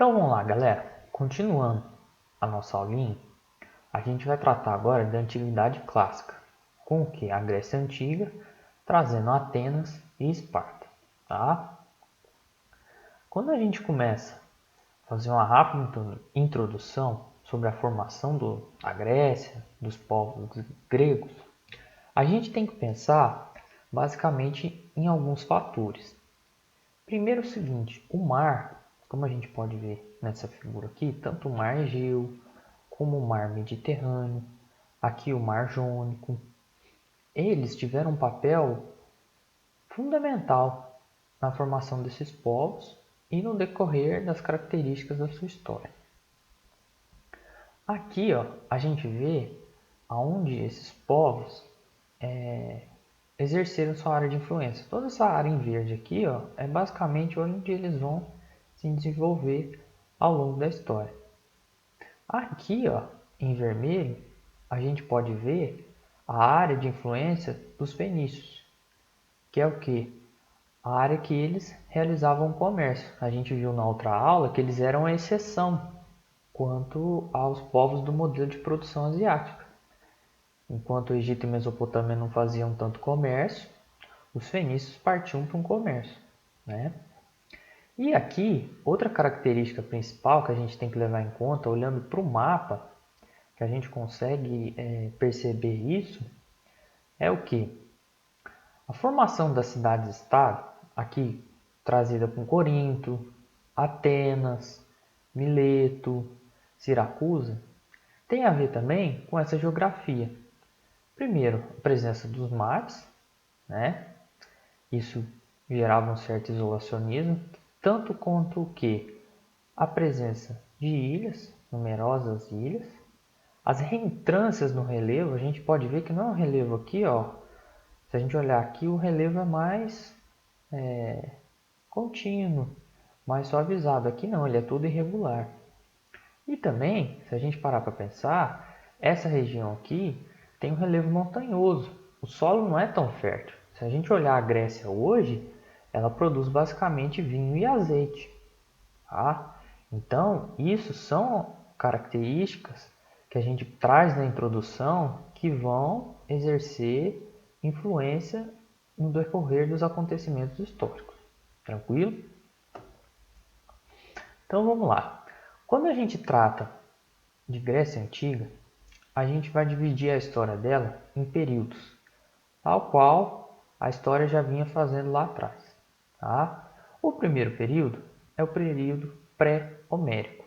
Então vamos lá, galera. Continuando a nossa aulinha, a gente vai tratar agora da Antiguidade Clássica, com o que? A Grécia Antiga, trazendo Atenas e Esparta. Tá? Quando a gente começa a fazer uma rápida introdução sobre a formação da Grécia, dos povos gregos, a gente tem que pensar basicamente em alguns fatores. Primeiro é o seguinte, o mar, como a gente pode ver nessa figura aqui, tanto o mar Egeu, como o mar Mediterrâneo, aqui o mar Jônico, eles tiveram um papel fundamental na formação desses povos e no decorrer das características da sua história. Aqui a gente vê aonde esses povos exerceram sua área de influência. Toda essa área em verde aqui é basicamente onde eles vão se desenvolver ao longo da história. Aqui em vermelho a gente pode ver a área de influência dos fenícios, que é o que? A área que eles realizavam comércio. A gente viu na outra aula que eles eram a exceção quanto aos povos do modelo de produção asiática. Enquanto o Egito e a Mesopotâmia não faziam tanto comércio, os fenícios partiam para um comércio, né? E aqui, outra característica principal que a gente tem que levar em conta, olhando para o mapa, que a gente consegue perceber isso, é o que? A formação das cidades-estado, aqui trazida com Corinto, Atenas, Mileto, Siracusa, tem a ver também com essa geografia. Primeiro, a presença dos mares, né? Isso gerava um certo isolacionismo, tanto quanto que a presença de ilhas, numerosas ilhas, as reentrâncias no relevo, a gente pode ver que não é um relevo aqui, se a gente olhar aqui, o relevo é mais contínuo, mais suavizado. Aqui não, ele é todo irregular. E também, se a gente parar para pensar, essa região aqui tem um relevo montanhoso. O solo não é tão fértil. Se a gente olhar a Grécia hoje, ela produz basicamente vinho e azeite. Tá? Então, isso são características que a gente traz na introdução que vão exercer influência no decorrer dos acontecimentos históricos. Tranquilo? Então vamos lá. Quando a gente trata de Grécia Antiga, a gente vai dividir a história dela em períodos, tal qual a história já vinha fazendo lá atrás. Tá? O primeiro período é o período pré-homérico.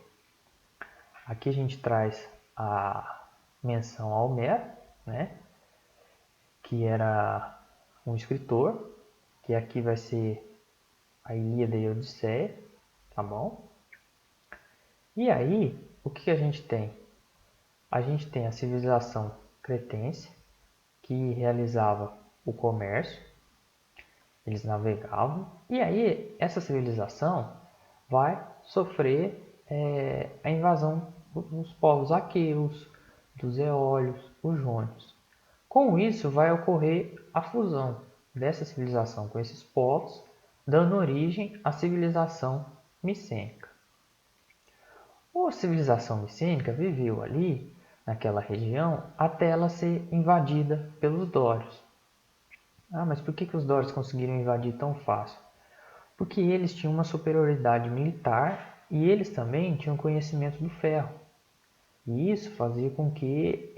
Aqui a gente traz a menção a Homero, né? Que era um escritor, que aqui vai ser a Ilíada e a Odisseia, tá bom? E aí, o que a gente tem? A gente tem a civilização cretense, que realizava o comércio, eles navegavam, e aí essa civilização vai sofrer a invasão dos povos aqueus, dos eólios, os jônicos. Com isso vai ocorrer a fusão dessa civilização com esses povos, dando origem à civilização micênica. A civilização micênica viveu ali, naquela região, até ela ser invadida pelos dórios. Mas por que os dórios conseguiram invadir tão fácil? Porque eles tinham uma superioridade militar e eles também tinham conhecimento do ferro. E isso fazia com que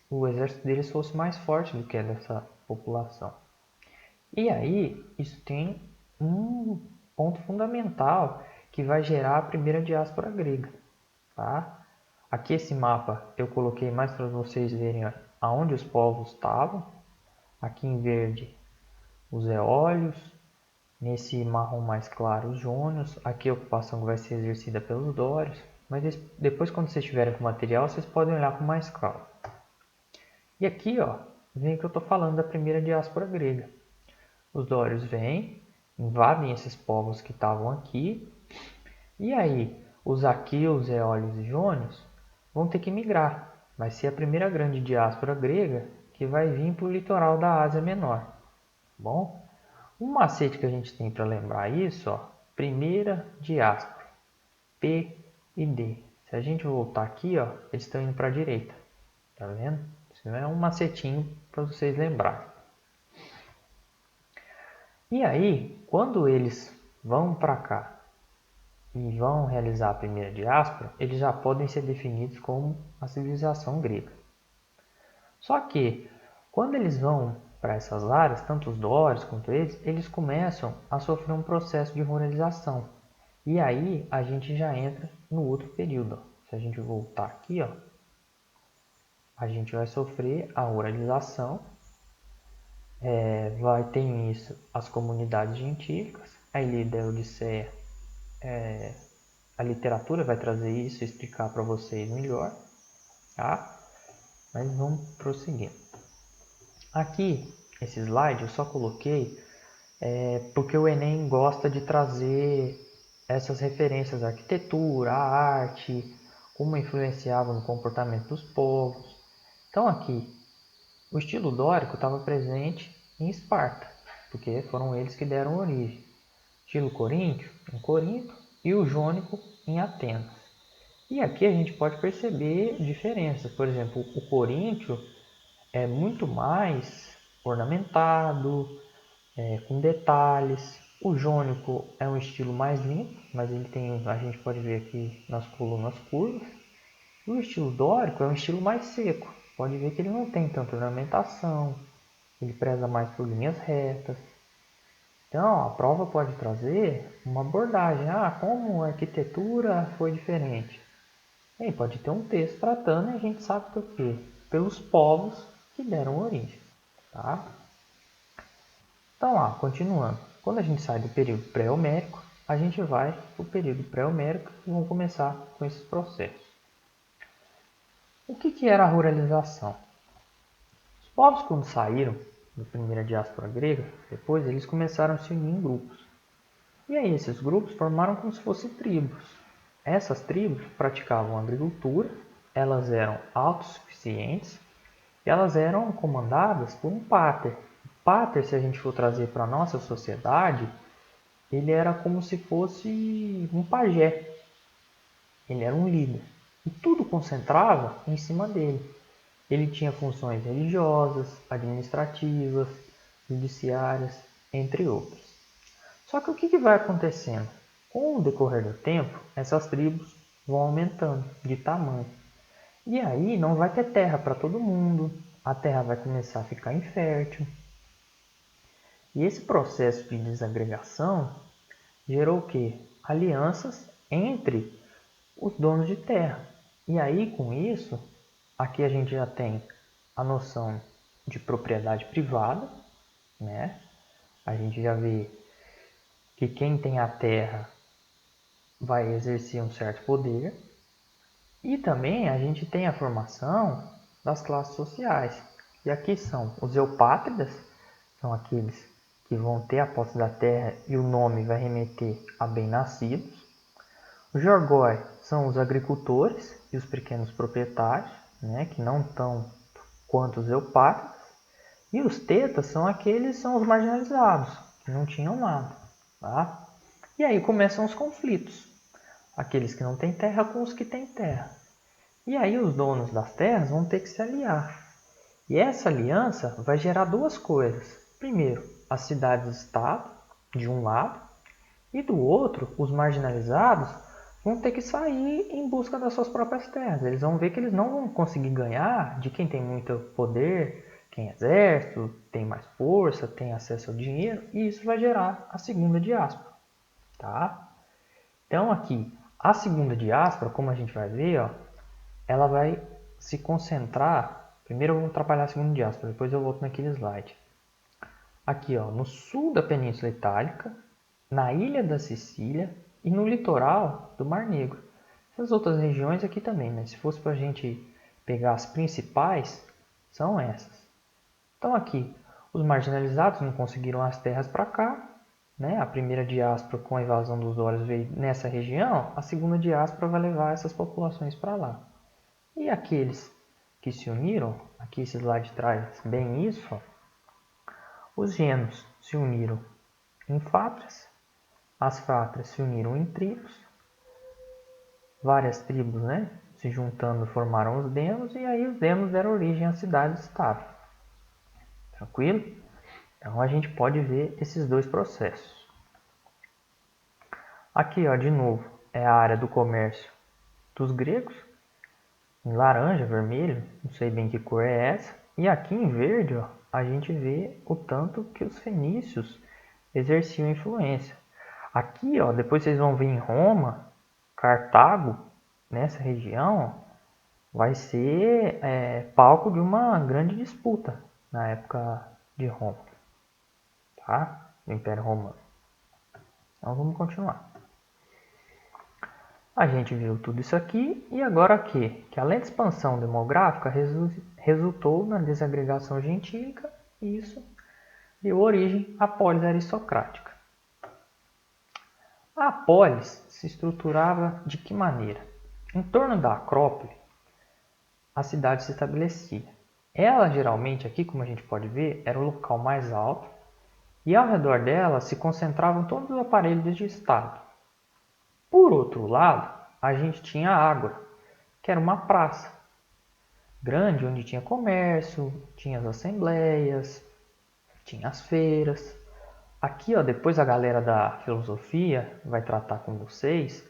o exército deles fosse mais forte do que a dessa população. E aí, isso tem um ponto fundamental que vai gerar a primeira diáspora grega. Tá? Aqui esse mapa eu coloquei mais para vocês verem aonde os povos estavam. Aqui em verde os eólios, nesse marrom mais claro os jônios. Aqui a ocupação vai ser exercida pelos dórios. Mas depois, quando vocês estiverem com o material, vocês podem olhar com mais calma. E aqui vem o que eu estou falando da primeira diáspora grega. Os dórios vêm, invadem esses povos que estavam aqui. E aí, os aqueus, eólios e jônios vão ter que migrar. Vai ser a primeira grande diáspora grega que vai vir para o litoral da Ásia Menor. Bom, um macete que a gente tem para lembrar isso, primeira diáspora. P e D. Se a gente voltar aqui, ó, eles estão indo para a direita. Tá vendo? Isso é um macetinho para vocês lembrarem. E aí, quando eles vão para cá e vão realizar a primeira diáspora, eles já podem ser definidos como a civilização grega. Só que, quando eles vão para essas áreas, tanto os dórios quanto eles começam a sofrer um processo de ruralização. E aí a gente já entra no outro período. Ó. Se a gente voltar aqui, ó, a gente vai sofrer a ruralização. Vai ter início as comunidades gentílicas. A Ilíada e a Odisseia, a literatura vai trazer isso e explicar para vocês melhor. Tá? Mas vamos prosseguir. Aqui, esse slide eu só coloquei porque o Enem gosta de trazer essas referências à arquitetura, à arte, como influenciava no comportamento dos povos. Então aqui, o estilo dórico estava presente em Esparta, porque foram eles que deram origem. O estilo coríntio em Corinto e o jônico em Atenas. E aqui a gente pode perceber diferenças. Por exemplo, o coríntio é muito mais ornamentado, com detalhes. O jônico é um estilo mais limpo, mas ele tem, a gente pode ver aqui nas colunas curvas. E o estilo dórico é um estilo mais seco. Pode ver que ele não tem tanta ornamentação, ele preza mais por linhas retas. Então, a prova pode trazer uma abordagem. Como a arquitetura foi diferente? E aí pode ter um texto tratando e a gente sabe por quê? Pelos povos que deram origem. Tá? Então, continuando. Quando a gente sai do período pré-homérico, a gente vai para o período pré-homérico e vamos começar com esses processos. O que era a ruralização? Os povos, quando saíram da primeira diáspora grega, depois eles começaram a se unir em grupos. E aí esses grupos formaram como se fossem tribos. Essas tribos praticavam agricultura, elas eram autossuficientes e elas eram comandadas por um pater. O pater, se a gente for trazer para a nossa sociedade, ele era como se fosse um pajé. Ele era um líder. E tudo concentrava em cima dele. Ele tinha funções religiosas, administrativas, judiciárias, entre outras. Só que o que vai acontecendo? Com o decorrer do tempo, essas tribos vão aumentando de tamanho. E aí não vai ter terra para todo mundo, a terra vai começar a ficar infértil. E esse processo de desagregação gerou o quê? Alianças entre os donos de terra. E aí, com isso, aqui a gente já tem a noção de propriedade privada, né? A gente já vê que quem tem a terra vai exercer um certo poder. E também a gente tem a formação das classes sociais. E aqui são os eupátridas, são aqueles que vão ter a posse da terra e o nome vai remeter a bem-nascidos. Os Jorgoi são os agricultores e os pequenos proprietários, né, que não estão quanto os eupátridas. E os tetas são os marginalizados, que não tinham nada. Tá? E aí começam os conflitos. Aqueles que não têm terra com os que têm terra. E aí os donos das terras vão ter que se aliar. E essa aliança vai gerar duas coisas. Primeiro, as cidades-estado, de um lado, e do outro, os marginalizados vão ter que sair em busca das suas próprias terras. Eles vão ver que eles não vão conseguir ganhar de quem tem muito poder, quem é exército, tem mais força, tem acesso ao dinheiro, e isso vai gerar a segunda diáspora. Tá? Então aqui, a segunda diáspora, como a gente vai ver, ó, ela vai se concentrar. Primeiro eu vou trabalhar a segunda diáspora, depois eu volto naquele slide. Aqui, ó, no sul da Península Itálica, na ilha da Sicília e no litoral do Mar Negro. Essas outras regiões aqui também, mas se fosse para a gente pegar as principais, são essas. Então aqui, os marginalizados não conseguiram as terras para cá, né? A primeira diáspora com a invasão dos dórios veio nessa região, a segunda diáspora vai levar essas populações para lá. E aqueles que se uniram, aqui esse slide traz bem isso, ó, os gêmeos se uniram em fátrias, as fátrias se uniram em tribos, várias tribos, né, se juntando formaram os demos, e aí os demos deram origem à cidade-estado. Tranquilo? Então a gente pode ver esses dois processos. Aqui, ó, de novo, é a área do comércio dos gregos, em laranja, vermelho, não sei bem que cor é essa. E aqui em verde, ó, a gente vê o tanto que os fenícios exerciam influência. Aqui, ó, depois vocês vão ver em Roma, Cartago, nessa região, vai ser palco de uma grande disputa na época de Roma, tá? Do Império Romano. Então vamos continuar. A gente viu tudo isso aqui e agora que além da expansão demográfica resultou na desagregação gentílica e isso deu origem à polis aristocrática. A polis se estruturava de que maneira? Em torno da Acrópole, a cidade se estabelecia. Ela geralmente aqui, como a gente pode ver, era o local mais alto e ao redor dela se concentravam todos os aparelhos de Estado. Por outro lado, a gente tinha a ágora, que era uma praça grande onde tinha comércio, tinha as assembleias, tinha as feiras. Aqui, ó, depois a galera da filosofia vai tratar com vocês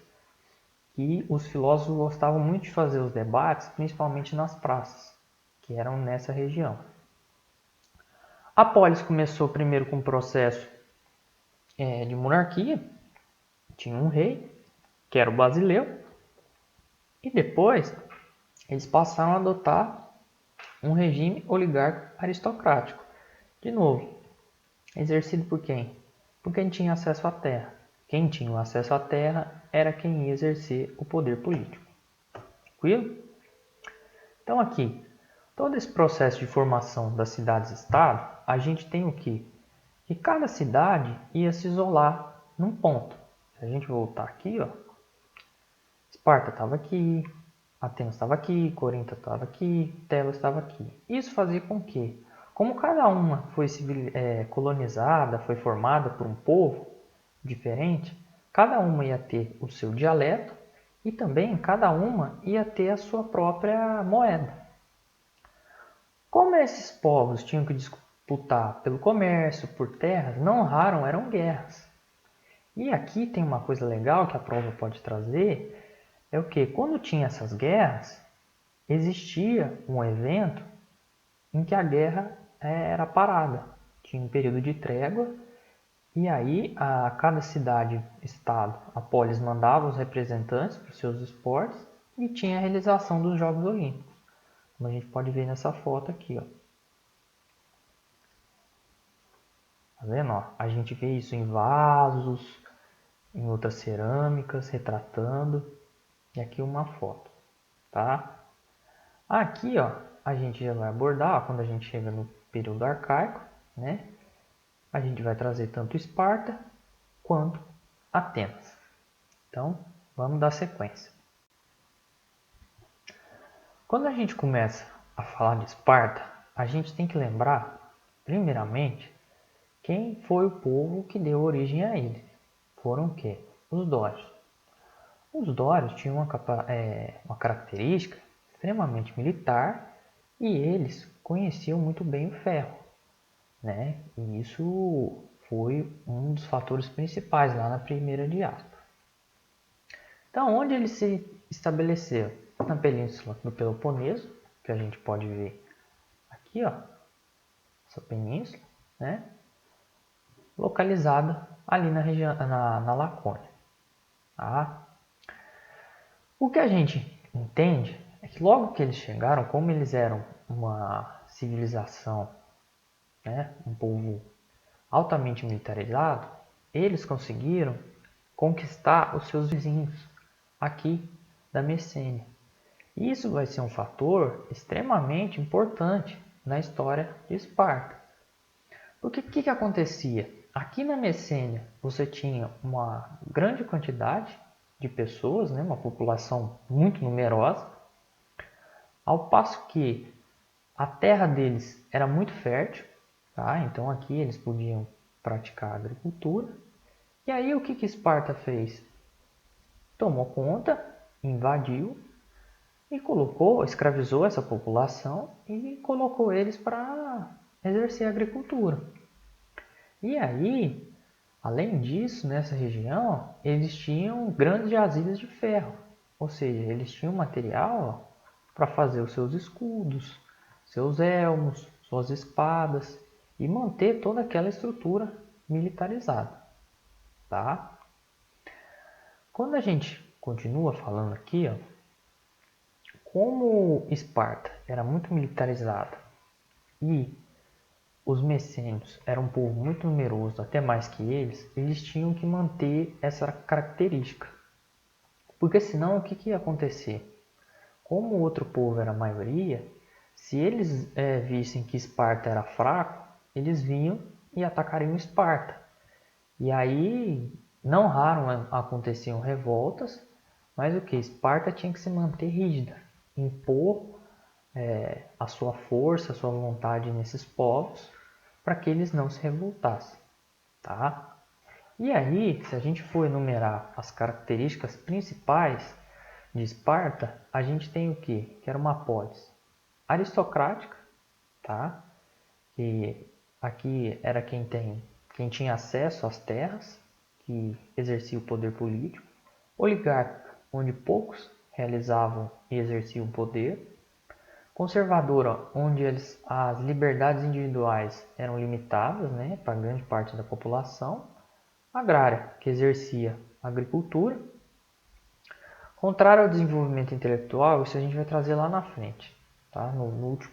que os filósofos gostavam muito de fazer os debates, principalmente nas praças, que eram nessa região. A polis começou primeiro com um processo de monarquia, tinha um rei, que era o Basileu, e depois eles passaram a adotar um regime oligárquico aristocrático. De novo, exercido por quem? Por quem tinha acesso à terra. Quem tinha o acesso à terra era quem ia exercer o poder político. Tranquilo? Então aqui, todo esse processo de formação das cidades-estado, a gente tem o quê? Que cada cidade ia se isolar num ponto. Se a gente voltar aqui, ó, Esparta estava aqui, Atenas estava aqui, Corinto estava aqui, Tebas estava aqui. Isso fazia com que, como cada uma foi colonizada, foi formada por um povo diferente, cada uma ia ter o seu dialeto e também cada uma ia ter a sua própria moeda. Como esses povos tinham que disputar pelo comércio, por terras, não raro eram guerras. E aqui tem uma coisa legal que a prova pode trazer, é o que? Quando tinha essas guerras, existia um evento em que a guerra era parada. Tinha um período de trégua e aí cada cidade, estado, a polis mandava os representantes para os seus esportes e tinha a realização dos Jogos Olímpicos. Como a gente pode ver nessa foto aqui, ó. Tá vendo? Ó? A gente vê isso em vasos, em outras cerâmicas, retratando. E aqui uma foto, tá? Aqui, ó, a gente já vai abordar, ó, quando a gente chega no período arcaico, né? A gente vai trazer tanto Esparta quanto Atenas. Então, vamos dar sequência. Quando a gente começa a falar de Esparta, a gente tem que lembrar, primeiramente, quem foi o povo que deu origem a ele. Foram o quê? Os dórios. Os dórios tinham uma característica extremamente militar e eles conheciam muito bem o ferro, né? E isso foi um dos fatores principais lá na primeira diáspora. Então, onde ele se estabeleceu? Na península do Peloponeso, que a gente pode ver aqui, ó, essa península, né? Localizada ali na região, na Lacônia. Tá? O que a gente entende é que logo que eles chegaram, como eles eram uma civilização, né, um povo altamente militarizado, eles conseguiram conquistar os seus vizinhos aqui da Messênia. Isso vai ser um fator extremamente importante na história de Esparta. Porque o que acontecia? Aqui na Messênia você tinha uma grande quantidade de pessoas, né, uma população muito numerosa, ao passo que a terra deles era muito fértil, tá? Então aqui eles podiam praticar agricultura. E aí o que Esparta fez? Tomou conta invadiu e escravizou essa população e colocou eles para exercer a agricultura. E aí, além disso, nessa região, eles tinham grandes jazidas de ferro, ou seja, eles tinham material para fazer os seus escudos, seus elmos, suas espadas e manter toda aquela estrutura militarizada, tá? Quando a gente continua falando aqui, ó, como Esparta era muito militarizada e os messênios eram um povo muito numeroso, até mais que eles tinham que manter essa característica. Porque senão o que ia acontecer? Como o outro povo era a maioria, se eles vissem que Esparta era fraco, eles vinham e atacariam Esparta. E aí, não raro aconteciam revoltas, mas o que? Esparta tinha que se manter rígida, impor a sua força, a sua vontade nesses povos, para que eles não se revoltassem, tá? E aí, se a gente for enumerar as características principais de Esparta, a gente tem o quê? Que era uma polis aristocrática, tá? Que aqui era quem tinha acesso às terras, que exercia o poder político, oligarca, onde poucos realizavam e exerciam poder, conservadora, onde as liberdades individuais eram limitadas, né, para grande parte da população, agrária, que exercia agricultura, contrário ao desenvolvimento intelectual, isso a gente vai trazer lá na frente, tá?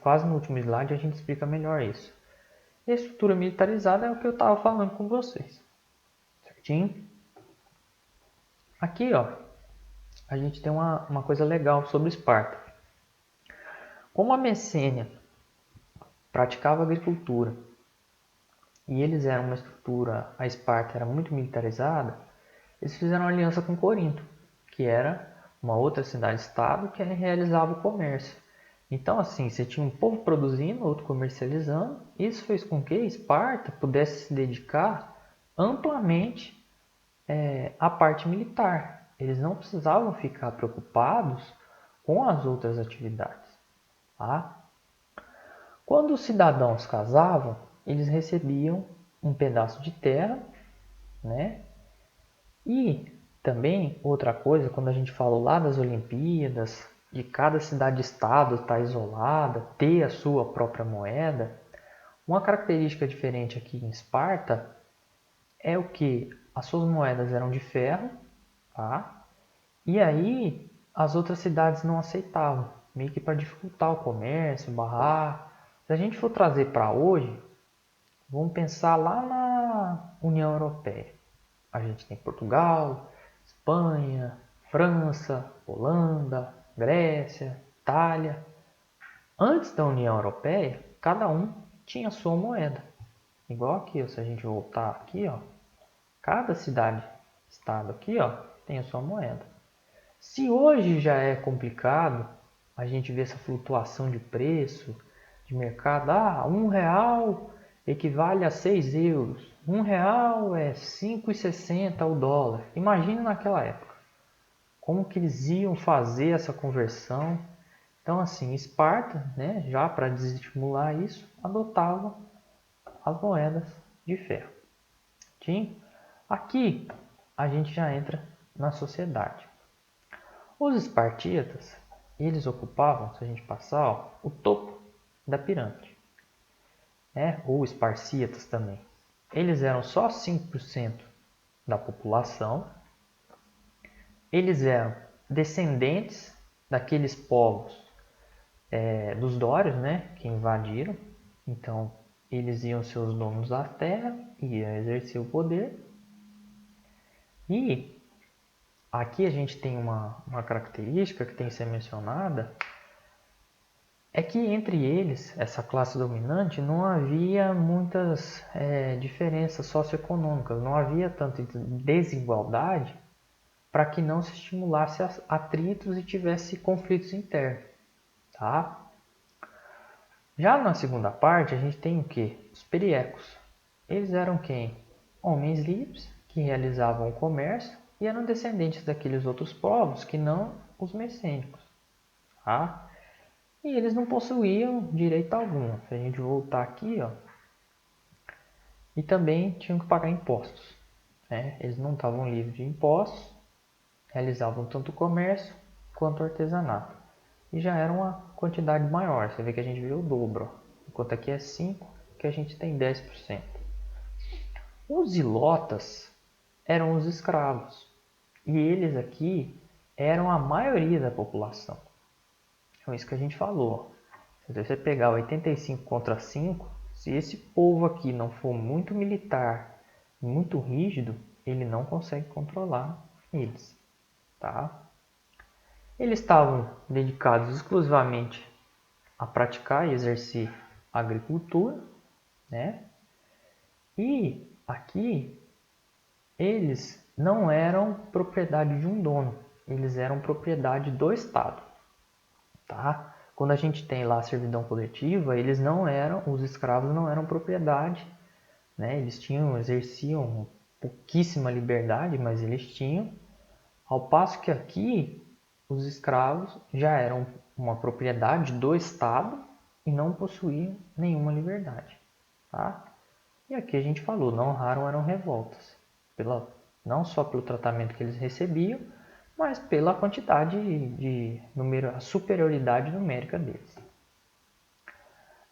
Quase no último slide a gente explica melhor isso. E a estrutura militarizada é o que eu estava falando com vocês, certinho? Aqui, ó, a gente tem uma coisa legal sobre Esparta. Como a Messênia praticava agricultura e eles eram uma estrutura, a Esparta era muito militarizada, eles fizeram aliança com Corinto, que era uma outra cidade-estado que realizava o comércio. Então, assim, você tinha um povo produzindo, outro comercializando. Isso fez com que Esparta pudesse se dedicar amplamente à parte militar. Eles não precisavam ficar preocupados com as outras atividades. Tá? Quando os cidadãos casavam, eles recebiam um pedaço de terra, né? E também outra coisa, quando a gente falou lá das Olimpíadas, de cada cidade-estado estar isolada, ter a sua própria moeda, uma característica diferente aqui em Esparta é o que as suas moedas eram de ferro, tá? E aí as outras cidades não aceitavam, meio que para dificultar o comércio, barrar. Se a gente for trazer para hoje, vamos pensar lá na União Europeia. A gente tem Portugal, Espanha, França, Holanda, Grécia, Itália. Antes da União Europeia, cada um tinha sua moeda. Igual aqui, se a gente voltar aqui, ó, cada cidade, estado aqui, ó, tem a sua moeda. Se hoje já é complicado a gente ver essa flutuação de preço de mercado, R$ 1 equivale a 6 euros, R$ 1 é 5,60 o dólar. Imagina naquela época, como que eles iam fazer essa conversão. Então, assim, Esparta, né, já para desestimular isso, adotava as moedas de ferro. Sim? Aqui a gente já entra na sociedade. Os espartíatas, eles ocupavam, se a gente passar, ó, o topo da pirâmide, né? Ou esparcíatas também. Eles eram só 5% da população. Eles eram descendentes daqueles povos dos dórios, né, que invadiram. Então, eles iam ser os donos da terra, iam exercer o poder. E aqui a gente tem uma característica que tem que ser mencionada, é que entre eles, essa classe dominante, não havia muitas diferenças socioeconômicas, não havia tanta desigualdade para que não se estimulasse atritos e tivesse conflitos internos. Tá? Já na segunda parte, a gente tem o que? Os periecos. Eles eram quem? Homens livres que realizavam o comércio e eram descendentes daqueles outros povos que não os messênicos. Tá? E eles não possuíam direito algum. Se a gente voltar aqui, ó, e também tinham que pagar impostos. Né? Eles não estavam livres de impostos, realizavam tanto o comércio quanto o artesanato. E já era uma quantidade maior. Você vê que a gente vê o dobro. Ó. Enquanto aqui é 5%, que a gente tem 10%. Os ilotas eram os escravos. E eles aqui eram a maioria da população. Então isso que a gente falou. Se você pegar 85 contra 5, se esse povo aqui não for muito militar, muito rígido, ele não consegue controlar eles. Tá? Eles estavam dedicados exclusivamente a praticar e exercer a agricultura, né? E aqui eles não eram propriedade de um dono, eles eram propriedade do Estado, tá? Quando a gente tem lá a servidão coletiva, eles não eram, os escravos não eram propriedade, né? Eles exerciam pouquíssima liberdade, mas eles tinham. Ao passo que aqui os escravos já eram uma propriedade do Estado e não possuíam nenhuma liberdade, tá? E aqui a gente falou, não raro eram revoltas, não só pelo tratamento que eles recebiam, mas pela quantidade de número, a superioridade numérica deles.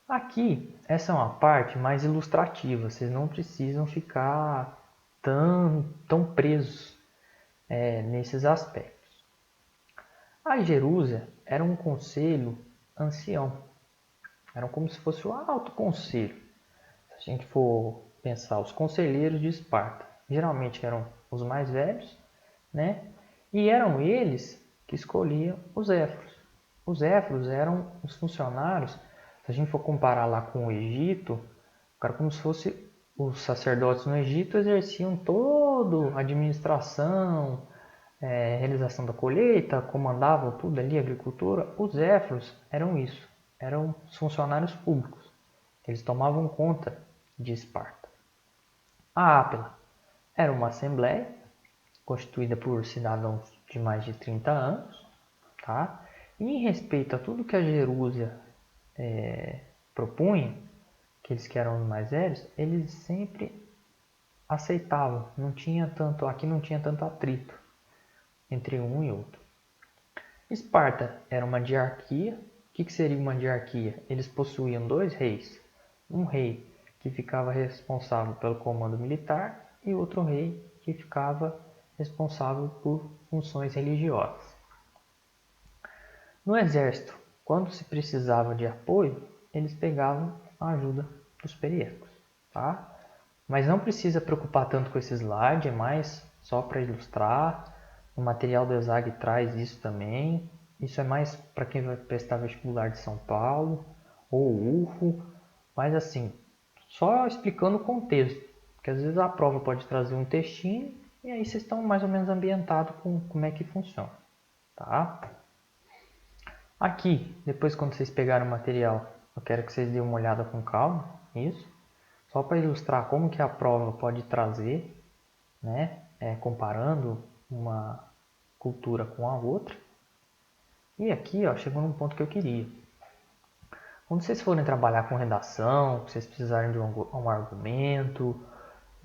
Aqui, essa é uma parte mais ilustrativa, vocês não precisam ficar tão presos nesses aspectos. A Jerúsia era um conselho ancião, era como se fosse o alto conselho. Se a gente for pensar, os conselheiros de Esparta, geralmente eram os mais velhos, né? E eram eles que escolhiam os éforos. Os éforos eram os funcionários, se a gente for comparar lá com o Egito, era como se fosse os sacerdotes no Egito exerciam toda a administração, realização da colheita, comandavam tudo ali, a agricultura. Os éforos eram isso, eram os funcionários públicos. Eles tomavam conta de Esparta. A Ápila era uma assembleia constituída por cidadãos de mais de 30 anos, tá? E em respeito a tudo que a Jerúsia propunha, aqueles que eram os mais velhos, eles sempre aceitavam. Aqui não tinha tanto atrito entre um e outro. Esparta era uma diarquia. O que seria uma diarquia? Eles possuíam 2 reis. Um rei que ficava responsável pelo comando militar e outro rei que ficava responsável por funções religiosas. No exército, quando se precisava de apoio, eles pegavam a ajuda dos periecos, tá? Mas não precisa preocupar tanto com esse slide, é mais só para ilustrar. O material do ESAG traz isso também. Isso é mais para quem vai prestar vestibular de São Paulo ou UFO, mas assim, só explicando o contexto, porque às vezes a prova pode trazer um textinho e aí vocês estão mais ou menos ambientados com como é que funciona, tá? Aqui, depois quando vocês pegarem o material, eu quero que vocês deem uma olhada com calma, isso, só para ilustrar como que a prova pode trazer, né, comparando uma cultura com a outra. E aqui, ó, chegou num ponto que eu queria. Quando vocês forem trabalhar com redação, vocês precisarem de um argumento,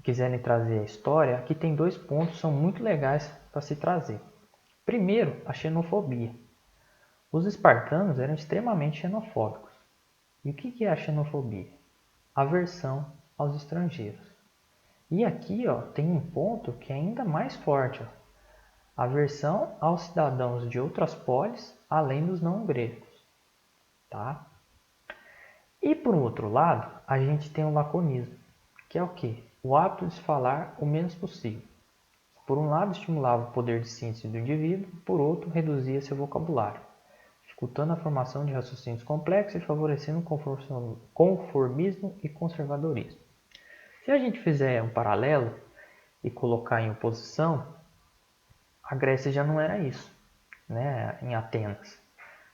quiserem trazer a história, aqui tem 2 pontos que são muito legais para se trazer. Primeiro, a xenofobia. Os espartanos eram extremamente xenofóbicos. E o que é a xenofobia? Aversão aos estrangeiros. E aqui ó, tem um ponto que é ainda mais forte. Ó. Aversão aos cidadãos de outras polis, além dos não gregos. Tá? E por um outro lado, a gente tem o laconismo, que é o quê? O hábito de falar o menos possível. Por um lado, estimulava o poder de síntese do indivíduo, por outro, reduzia seu vocabulário, dificultando a formação de raciocínios complexos e favorecendo o conformismo e conservadorismo. Se a gente fizer um paralelo e colocar em oposição, a Grécia já não era isso, né? Em Atenas.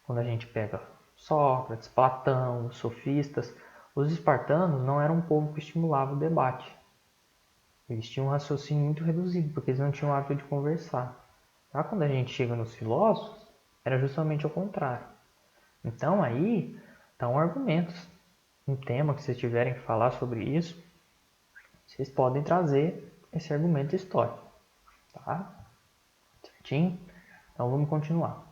Quando a gente pega Sócrates, Platão, os sofistas, os espartanos não eram um povo que estimulava o debate. Eles tinham um raciocínio muito reduzido, porque eles não tinham o hábito de conversar. Já quando a gente chega nos filósofos, era justamente o contrário. Então aí estão argumentos. Um tema que vocês tiverem que falar sobre isso, vocês podem trazer esse argumento histórico. Tá? Certinho? Então vamos continuar.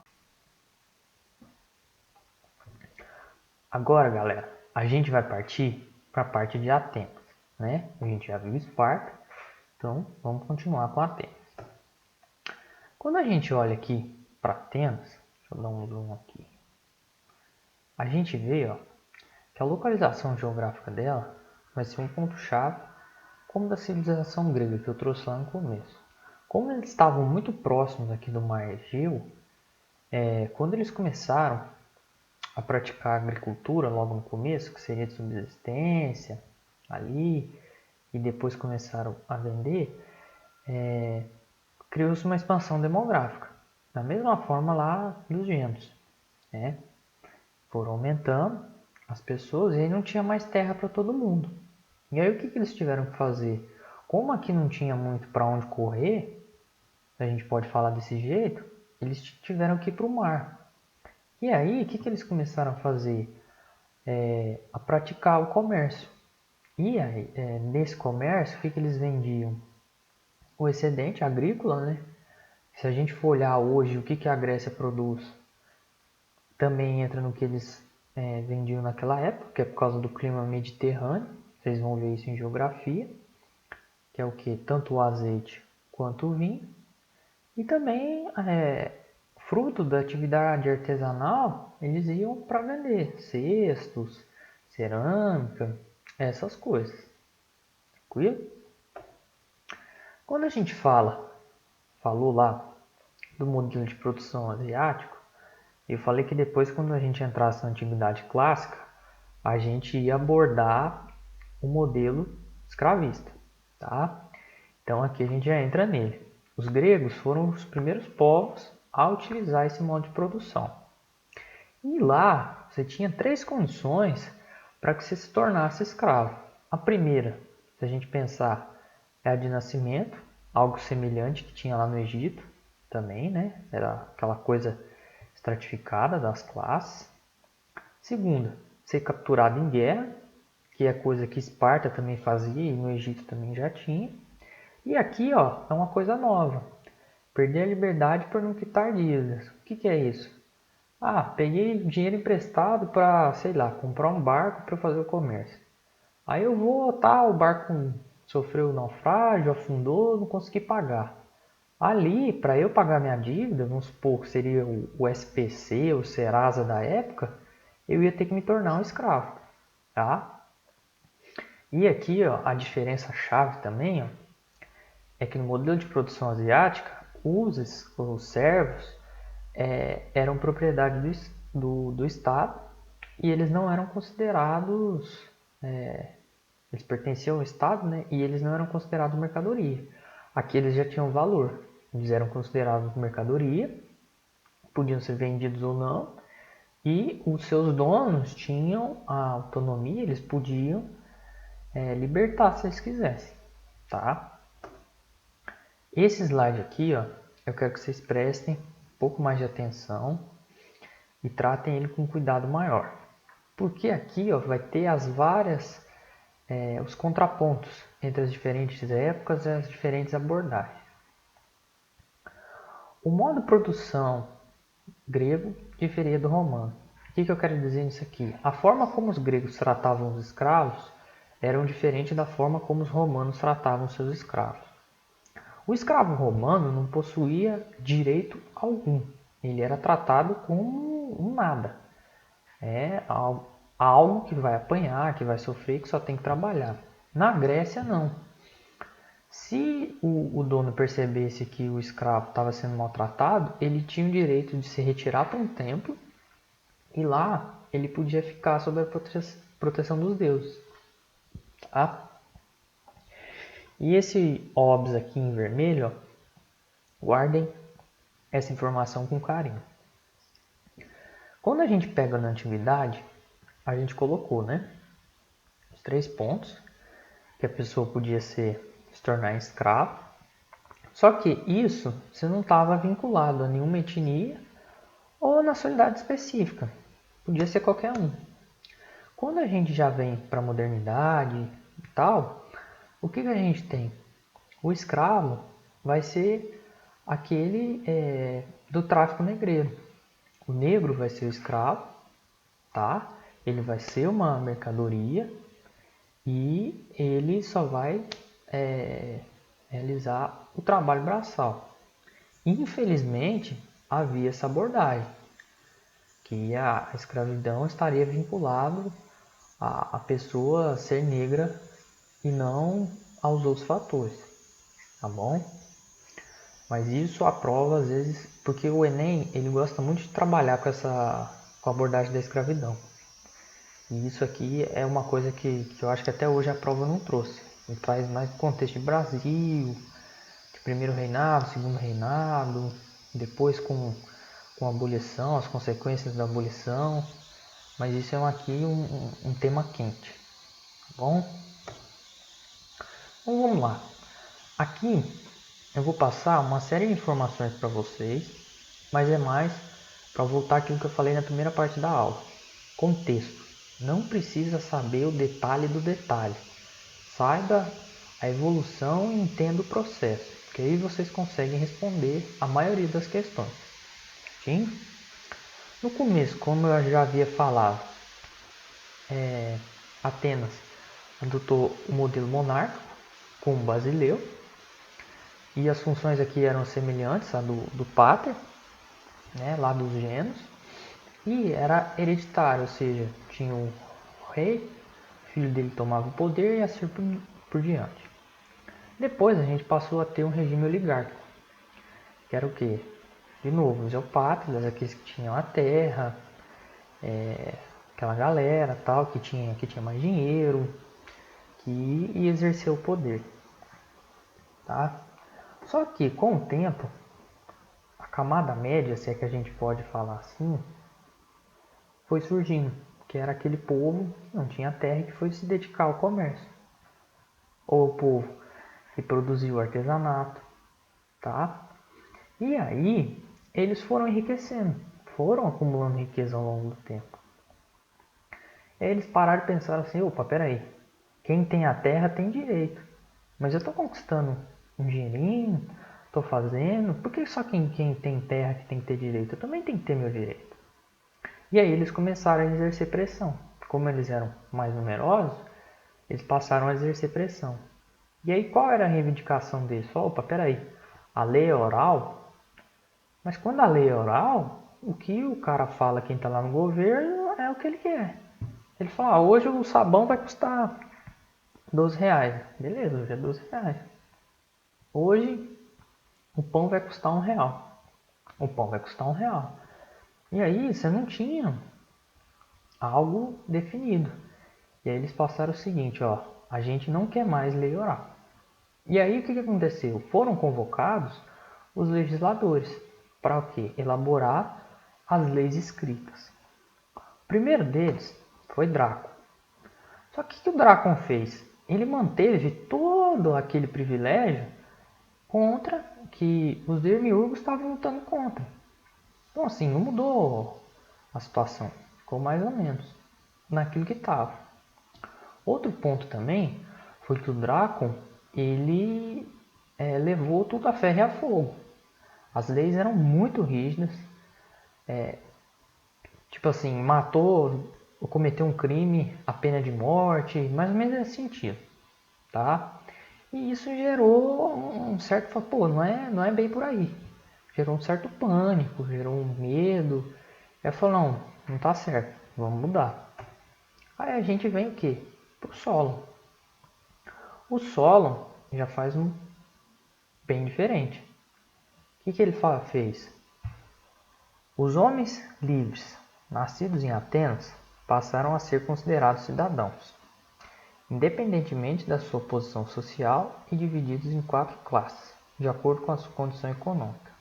Agora, galera, a gente vai partir para a parte de Atenas, né? A gente já viu Esparta, então vamos continuar com Atenas. Quando a gente olha aqui para Atenas, deixa eu dar um zoom aqui, a gente vê, ó, que a localização geográfica dela vai ser um ponto-chave, como da civilização grega que eu trouxe lá no começo. Como eles estavam muito próximos aqui do Mar Egeu, quando eles começaram a praticar agricultura logo no começo, que seria de subsistência ali, e depois começaram a vender, criou-se uma expansão demográfica. Da mesma forma lá dos gêmeos, né? Foram aumentando as pessoas e aí não tinha mais terra para todo mundo. E aí o que eles tiveram que fazer? Como aqui não tinha muito para onde correr, a gente pode falar desse jeito, eles tiveram que ir para o mar. E aí o que eles começaram a fazer? A praticar o comércio. E aí, nesse comércio, o que eles vendiam? O excedente agrícola, né? Se a gente for olhar hoje o que a Grécia produz, também entra no que eles vendiam naquela época, que é por causa do clima mediterrâneo. Vocês vão ver isso em geografia, que é o que? Tanto o azeite quanto o vinho. E também, fruto da atividade artesanal, eles iam para vender cestos, cerâmica, essas coisas. Tranquilo? Quando a gente falou lá do modelo de produção asiático, eu falei que depois, quando a gente entrasse na antiguidade clássica, a gente ia abordar o modelo escravista, tá? Então aqui a gente já entra nele. Os gregos foram os primeiros povos a utilizar esse modo de produção. E lá você tinha três condições para que você se tornasse escravo. A primeira, se a gente pensar, é a de nascimento, algo semelhante que tinha lá no Egito também, né? Era aquela coisa estratificada das classes. Segunda, ser capturado em guerra, que é coisa que Esparta também fazia e no Egito também já tinha. E aqui, ó, é uma coisa nova. Perder a liberdade por não quitar dívidas. O que é isso? Ah, peguei dinheiro emprestado para, sei lá, comprar um barco para fazer o comércio. Aí eu vou, tá, o barco sofreu naufrágio, afundou, não consegui pagar. Ali, para eu pagar minha dívida, vamos supor que seria o SPC, o Serasa da época, eu ia ter que me tornar um escravo, tá? E aqui, ó, a diferença chave também, ó, é que no modelo de produção asiática, os servos eram propriedade do Estado e eles não eram considerados, eles pertenciam ao Estado, né? E eles não eram considerados mercadoria. Aqui eles já tinham valor, eles eram considerados mercadoria, podiam ser vendidos ou não, e os seus donos tinham a autonomia, eles podiam libertar se eles quisessem, tá? Esse slide aqui, ó, eu quero que vocês prestem um pouco mais de atenção e tratem ele com cuidado maior. Porque aqui, ó, vai ter os contrapontos entre as diferentes épocas e as diferentes abordagens. O modo de produção grego diferia do romano. O que eu quero dizer nisso aqui? A forma como os gregos tratavam os escravos era diferente da forma como os romanos tratavam seus escravos. O escravo romano não possuía direito algum. Ele era tratado como um nada. É algo que vai apanhar, que vai sofrer, que só tem que trabalhar. Na Grécia, não. Se o dono percebesse que o escravo estava sendo maltratado, ele tinha o direito de se retirar para um templo e lá ele podia ficar sob a proteção dos deuses. Tá? E esse OBS aqui em vermelho, ó, guardem essa informação com carinho. Quando a gente pega na antiguidade, a gente colocou, né, os 3 pontos, que a pessoa podia ser se tornar escravo. Só que isso você não estava vinculado a nenhuma etnia ou nacionalidade específica. Podia ser qualquer um. Quando a gente já vem para a modernidade e tal, o que a gente tem? O escravo vai ser aquele do tráfico negreiro. O negro vai ser o escravo, tá? Ele vai ser uma mercadoria e ele só vai realizar o trabalho braçal. Infelizmente, havia essa abordagem, que a escravidão estaria vinculada a pessoa ser negra e não aos outros fatores, tá bom? Mas isso a prova às vezes, porque o Enem ele gosta muito de trabalhar com a abordagem da escravidão. E isso aqui é uma coisa que eu acho que até hoje a prova não trouxe. Ele traz mais contexto de Brasil, de primeiro reinado, segundo reinado, depois com a abolição, as consequências da abolição. Mas isso é aqui um tema quente, tá bom? Então vamos lá. Aqui eu vou passar uma série de informações para vocês, mas é mais para voltar àquilo que eu falei na primeira parte da aula. Contexto. Não precisa saber o detalhe do detalhe. Saiba a evolução e entenda o processo, que aí vocês conseguem responder a maioria das questões. Sim? No começo, como eu já havia falado, Atenas adotou o modelo monárquico como Basileu, e as funções aqui eram semelhantes à do Pater, né, lá dos Gênios, e era hereditário, ou seja, tinha o rei, o filho dele tomava o poder e assim por diante. Depois a gente passou a ter um regime oligárquico, que era o quê? De novo, os eupátridas, aqueles que tinham a terra, aquela galera tal, que tinha mais dinheiro, que ia exercer o poder. Tá? Só que com o tempo, a camada média, se é que a gente pode falar assim, foi surgindo, que era aquele povo que não tinha terra e que foi se dedicar ao comércio. Ou o povo que produziu artesanato, tá? E aí eles foram enriquecendo, foram acumulando riqueza ao longo do tempo. Aí eles pararam e pensaram assim, opa, peraí, quem tem a terra tem direito, mas eu estou conquistando um dinheirinho, estou fazendo, por que só quem tem terra que tem que ter direito? Eu também tenho que ter meu direito. E aí eles começaram a exercer pressão. Como eles eram mais numerosos, eles passaram a exercer pressão. E aí qual era a reivindicação deles? Opa, peraí, a lei é oral, mas quando a lei é oral, o que o cara fala, quem está lá no governo, é o que ele quer. Ele fala, hoje o sabão vai custar R$ 12. Beleza, hoje é R$ 12. Hoje o pão vai custar R$ 1. O pão vai custar R$ 1. E aí você não tinha algo definido. E aí eles passaram o seguinte, ó, a gente não quer mais lei oral. E aí o que aconteceu? Foram convocados os legisladores para o quê? Elaborar as leis escritas. O primeiro deles foi Drácula. Só que o que o Drácula fez? Ele manteve todo aquele privilégio contra que os demiurgos estavam lutando contra. Então assim, não mudou a situação, ficou mais ou menos naquilo que estava. Outro ponto também foi que o Drácula ele levou tudo a ferro e a fogo. As leis eram muito rígidas. Tipo assim, matou ou cometeu um crime, a pena de morte, mais ou menos nesse sentido, tá? E isso gerou um certo, pô, não é bem por aí. Gerou um certo pânico, gerou um medo. Aí falou, não tá certo, vamos mudar. Aí a gente vem o quê? Pro Solon. O Solon já faz um bem diferente. O que ele fez? Os homens livres, nascidos em Atenas, passaram a ser considerados cidadãos, independentemente da sua posição social e divididos em 4 classes, de acordo com a sua condição econômica.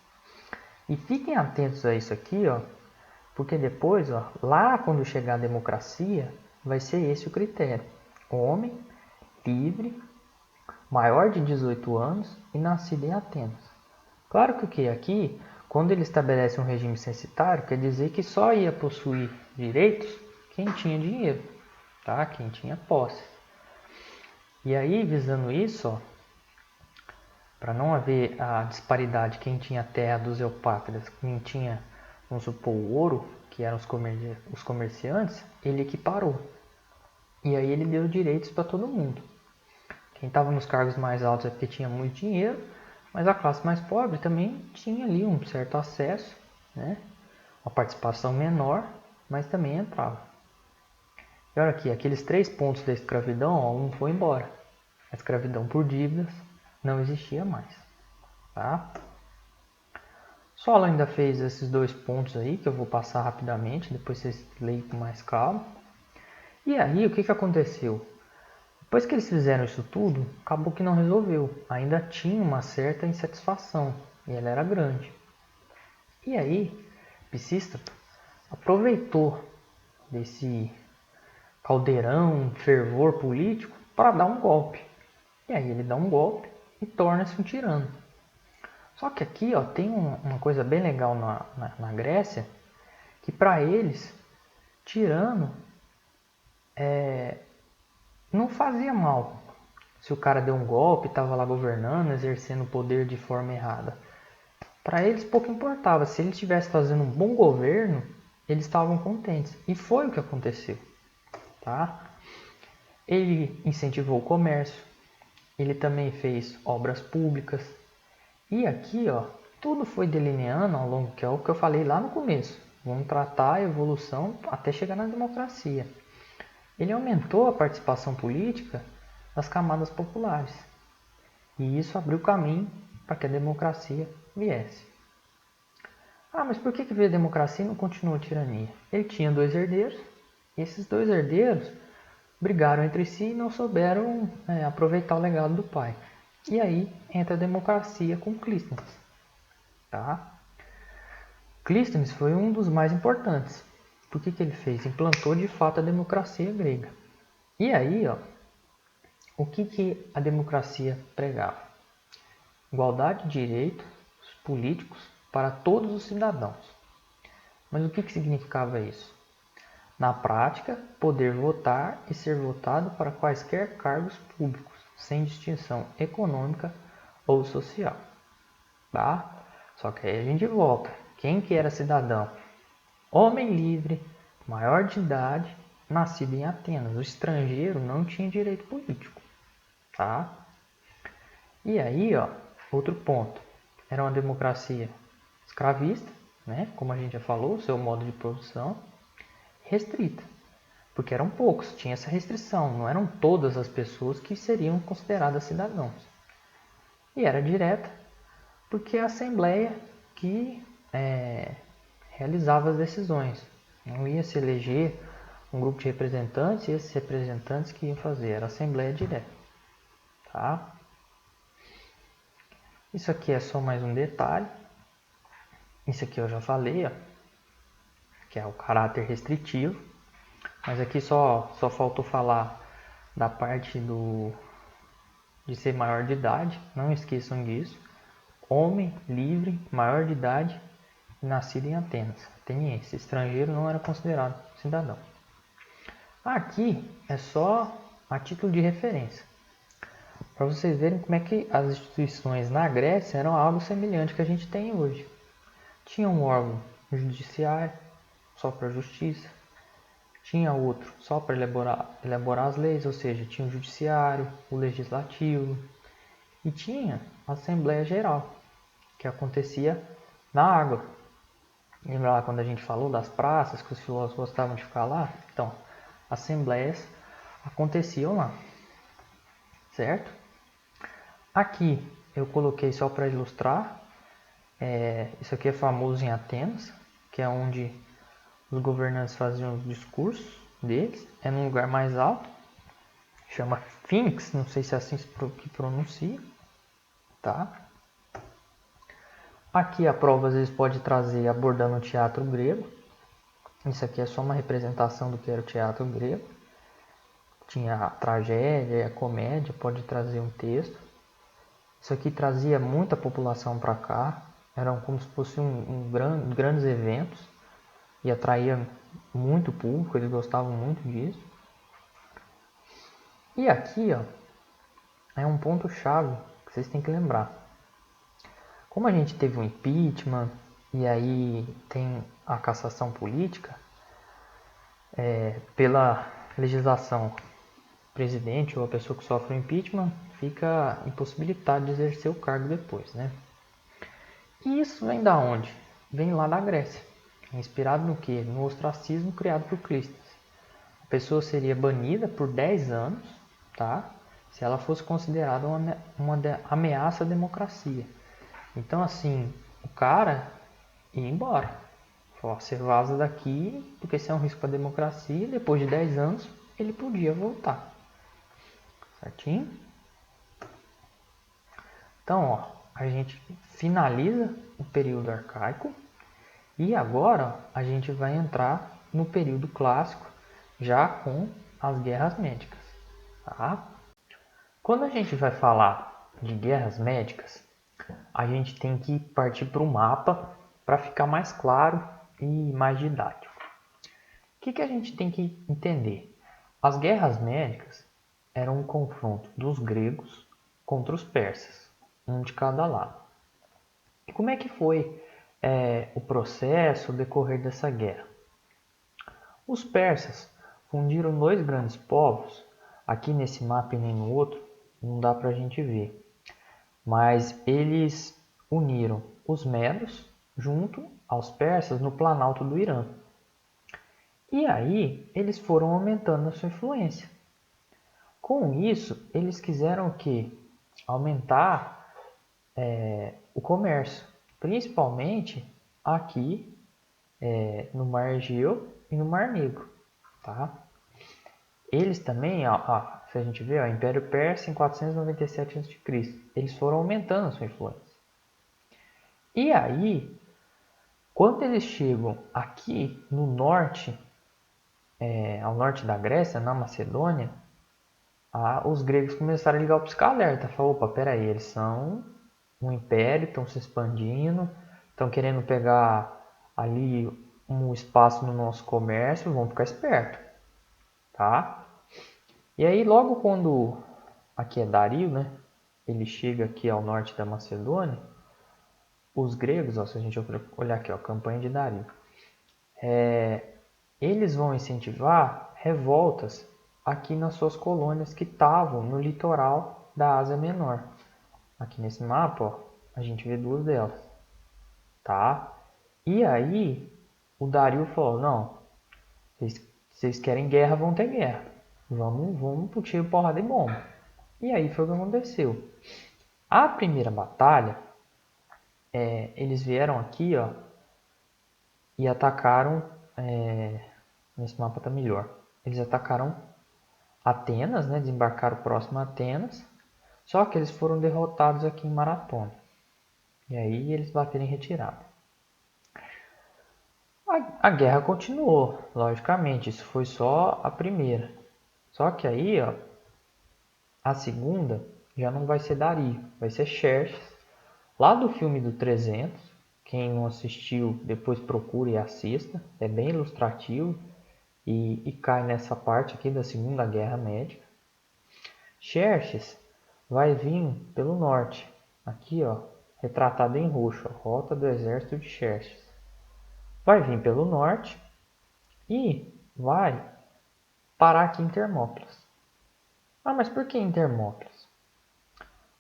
E fiquem atentos a isso aqui, ó, porque depois, ó, lá quando chegar a democracia, vai ser esse o critério. Homem, livre, maior de 18 anos e nascido em Atenas. Claro que o que aqui, quando ele estabelece um regime censitário, quer dizer que só ia possuir direitos quem tinha dinheiro, tá? Quem tinha posse. E aí, visando isso, para não haver a disparidade, quem tinha terra dos eupátridas, quem tinha, vamos supor, o ouro, que eram os comerciantes, ele equiparou. E aí ele deu direitos para todo mundo. Quem estava nos cargos mais altos é porque tinha muito dinheiro, mas a classe mais pobre também tinha ali um certo acesso, né? Uma participação menor, mas também entrava. E olha aqui, aqueles 3 pontos da escravidão, ó, um foi embora. A escravidão por dívidas não existia mais. Tá? Solo ainda fez esses 2 pontos aí, que eu vou passar rapidamente, depois vocês leem com mais calma. E aí, o que aconteceu? Depois que eles fizeram isso tudo, acabou que não resolveu. Ainda tinha uma certa insatisfação, e ela era grande. E aí, Pisístrato aproveitou desse caldeirão, fervor político, para dar um golpe. E aí ele dá um golpe e torna-se um tirano. Só que aqui ó, tem uma coisa bem legal na Grécia, que para eles, tirano não fazia mal. Se o cara deu um golpe, estava lá governando, exercendo o poder de forma errada. Para eles pouco importava. Se ele estivesse fazendo um bom governo, eles estavam contentes. E foi o que aconteceu. Tá? Ele incentivou o comércio. Ele também fez obras públicas. E aqui, ó, tudo foi delineando ao longo, que é o que eu falei lá no começo. Vamos tratar a evolução até chegar na democracia. Ele aumentou a participação política das camadas populares. E isso abriu caminho para que a democracia viesse. Ah, mas por que veio a democracia e não continuou a tirania? Ele tinha 2 herdeiros, e esses 2 herdeiros brigaram entre si e não souberam aproveitar o legado do pai. E aí entra a democracia com Clístenes. Tá? Clístenes foi um dos mais importantes. Por que ele fez? Implantou de fato a democracia grega. E aí, ó, o que a democracia pregava? Igualdade de direitos políticos para todos os cidadãos. Mas o que significava isso? Na prática, poder votar e ser votado para quaisquer cargos públicos, sem distinção econômica ou social. Tá? Só que aí a gente volta. Quem que era cidadão? Homem livre, maior de idade, nascido em Atenas. O estrangeiro não tinha direito político. Tá? E aí, ó, outro ponto. Era uma democracia escravista, né? Como a gente já falou, seu modo de produção, restrita. Porque eram poucos, tinha essa restrição. Não eram todas as pessoas que seriam consideradas cidadãos. E era direta, porque a Assembleia que realizava as decisões. Não ia se eleger um grupo de representantes e esses representantes que iam fazer. Era a Assembleia direta. Tá? Isso aqui é só mais um detalhe. Isso aqui eu já falei, ó, que é o caráter restritivo. Mas aqui só faltou falar da parte de ser maior de idade. Não esqueçam disso. Homem, livre, maior de idade, nascido em Atenas. Ateniense. Estrangeiro não era considerado cidadão. Aqui é só a título de referência. Para vocês verem como é que as instituições na Grécia eram algo semelhante que a gente tem hoje. Tinha um órgão judiciário, só para a justiça. Tinha outro só para elaborar as leis, ou seja, tinha o judiciário, o legislativo. E tinha a Assembleia Geral, que acontecia na água. Lembra lá quando a gente falou das praças, que os filósofos gostavam de ficar lá? Então, assembleias aconteciam lá. Certo? Aqui eu coloquei só para ilustrar. Isso aqui é famoso em Atenas, que é onde os governantes faziam os discursos deles. É num lugar mais alto. Chama Phoenix, não sei se é assim que pronuncia. Tá? Aqui a prova às vezes pode trazer abordando o teatro grego. Isso aqui é só uma representação do que era o teatro grego. tinha a tragédia e a comédia, pode trazer um texto. Isso aqui trazia muita população para cá, eram como se fossem grandes eventos e atraía muito público, eles gostavam muito disso. E aqui, ó, é um ponto chave que vocês têm que lembrar. Como a gente teve um impeachment e aí tem a cassação política, pela legislação, o presidente ou a pessoa que sofre o impeachment fica impossibilitado de exercer o cargo depois, né? E isso vem da onde? Vem lá da Grécia. Inspirado no quê? No ostracismo criado por Clístenes. A pessoa seria banida por 10 anos, tá? Se ela fosse considerada uma ameaça à democracia. Então, assim, o cara ia embora. Falou, você vaza daqui porque você é um risco para a democracia. Depois de 10 anos, ele podia voltar. Certinho? Então, ó, a gente finaliza o período arcaico e agora a gente vai entrar no período clássico, já com as guerras médicas. Tá? Quando a gente vai falar de guerras médicas, a gente tem que partir para o mapa para ficar mais claro e mais didático. O que a gente tem que entender? As guerras médicas eram um confronto dos gregos contra os persas, um de cada lado. E como é que foi o processo, o decorrer dessa guerra? Os persas fundiram dois grandes povos, aqui nesse mapa e nem no outro, não dá para a gente ver, mas eles uniram os medos junto aos persas no planalto do Irã. E aí eles foram aumentando a sua influência. Com isso, eles quiseram o quê? Aumentar o comércio, principalmente aqui no Mar Egeu e no Mar Negro. Tá? Eles também, se a gente vê, o Império Persa em 497 a.C., eles foram aumentando a sua influência. E aí, quando eles chegam aqui no norte, ao norte da Grécia, na Macedônia, os gregos começaram a ligar o pisca-alerta. Falaram, opa, peraí, eles são um império, estão se expandindo, estão querendo pegar ali um espaço no nosso comércio, vamos ficar esperto, tá? E aí logo quando, aqui é Dario, né? Ele chega aqui ao norte da Macedônia, os gregos, se a gente olhar aqui, campanha de Dario, eles vão incentivar revoltas aqui nas suas colônias que estavam no litoral da Ásia Menor. Aqui nesse mapa, a gente vê duas delas, tá? E aí o Dario falou, não, vocês querem guerra, vão ter guerra. Vamos pro tiro, porrada e bomba. E aí foi o que aconteceu. A primeira batalha, eles vieram aqui, ó, e atacaram, nesse mapa tá melhor, eles atacaram Atenas, né, desembarcaram próximo a Atenas, só que eles foram derrotados aqui em Maratona. E aí eles bateram em retirada. A guerra continuou, logicamente, isso foi só a primeira. Só que aí, ó, a segunda já não vai ser Dario, vai ser Xerxes, lá do filme do 300. Quem não assistiu, depois procure e assista, é bem ilustrativo e cai nessa parte aqui da Segunda Guerra Médica. Xerxes vai vir pelo norte, aqui ó, retratado em roxo, a rota do exército de Xerxes. Vai vir pelo norte e vai parar aqui em Termópilas. Mas por que em Termópilas?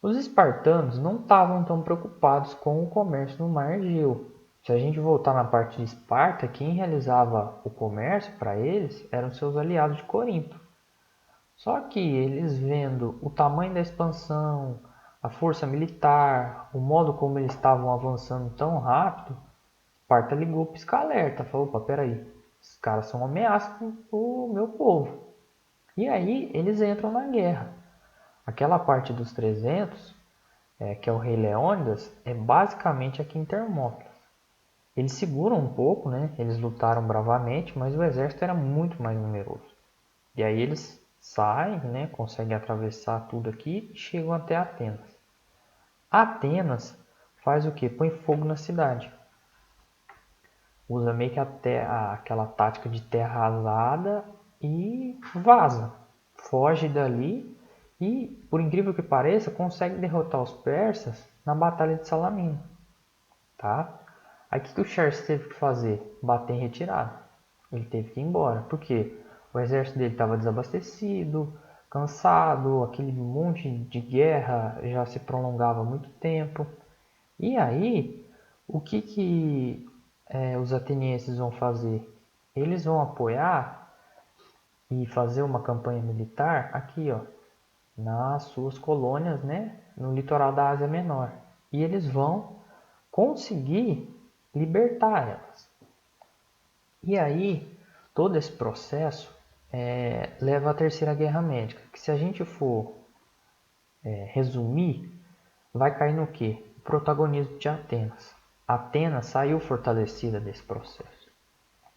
Os espartanos não estavam tão preocupados com o comércio no Mar Egeu. Se a gente voltar na parte de Esparta, quem realizava o comércio para eles eram seus aliados de Corinto. Só que eles vendo o tamanho da expansão, a força militar, o modo como eles estavam avançando tão rápido, Esparta ligou o pisca-alerta, falou, opa, peraí, esses caras são uma ameaça para o meu povo. E aí eles entram na guerra. Aquela parte dos 300, que é o rei Leônidas, é basicamente aqui em Termópilas. Eles seguram um pouco, né? Eles lutaram bravamente, mas o exército era muito mais numeroso. E aí eles saem, né, conseguem atravessar tudo aqui e chegam até Atenas. Atenas faz o que? Põe fogo na cidade. Usa meio que aquela tática de terra arrasada e vaza. Foge dali e, por incrível que pareça, consegue derrotar os persas na Batalha de Salamina. Tá? Aí o que o Xerxes teve que fazer? Bater em retirada. Ele teve que ir embora. Por quê? O exército dele estava desabastecido, cansado, aquele monte de guerra já se prolongava há muito tempo. E aí, o que os atenienses vão fazer? Eles vão apoiar e fazer uma campanha militar aqui, ó, nas suas colônias, né, no litoral da Ásia Menor. E eles vão conseguir libertar elas. E aí, todo esse processo leva à Terceira Guerra Médica, que se a gente for resumir, vai cair no quê? O protagonismo de Atenas. Atenas saiu fortalecida desse processo.